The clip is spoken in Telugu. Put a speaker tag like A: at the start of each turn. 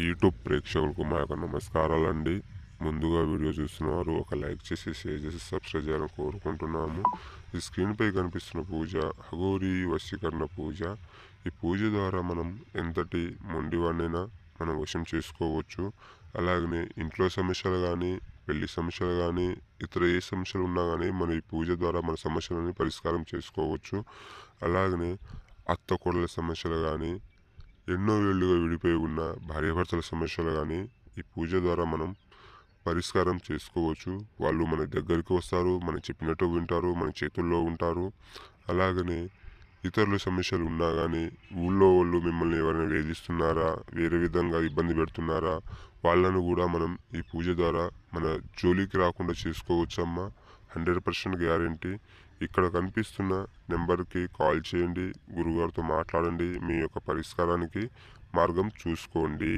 A: యూట్యూబ్ ప్రేక్షకులకు మా యొక్క నమస్కారాలండి. ముందుగా వీడియో చూస్తున్నవారు ఒక లైక్ చేసి, షేర్ చేసి, సబ్స్క్రైబ్ చేయాలని కోరుకుంటున్నాము. ఈ స్క్రీన్పై కనిపిస్తున్న పూజ అఘోరి వశీకరణ పూజ. ఈ పూజ ద్వారా మనం ఎంతటి మొండివాడినైనా మనం వశం చేసుకోవచ్చు. అలాగనే ఇంట్లో సమస్యలు కానీ, పెళ్లి సమస్యలు కానీ, ఇతర ఏ సమస్యలు ఉన్నా కానీ మన ఈ పూజ ద్వారా మన సమస్యలని పరిష్కారం చేసుకోవచ్చు. అలాగనే అత్త కోడల సమస్యలు కానీ, ఎన్నో ఏళ్ళుగా విడిపోయి ఉన్న భార్యాభర్తల సమస్యలు కానీ ఈ పూజ ద్వారా మనం పరిష్కారం చేసుకోవచ్చు. వాళ్ళు మన దగ్గరికి వస్తారు, మనం చెప్పినట్టు వింటారు, మన చేతుల్లో ఉంటారు. అలాగనే ఇతరుల సమస్యలు ఉన్నా కానీ, ఊళ్ళో వాళ్ళు మిమ్మల్ని ఎవరైనా వేధిస్తున్నారా, వేరే విధంగా ఇబ్బంది పెడుతున్నారా, వాళ్ళను కూడా మనం ఈ పూజ ద్వారా మన జోలికి రాకుండా చేసుకోవచ్చమ్మా. 100% గ్యారంటీ. ఇక్కడ కనిపిస్తున్న నెంబర్కి కాల్ చేయండి, గురుగారితో మాట్లాడండి, మీ యొక్క పరిష్కారానికి మార్గం చూసుకోండి.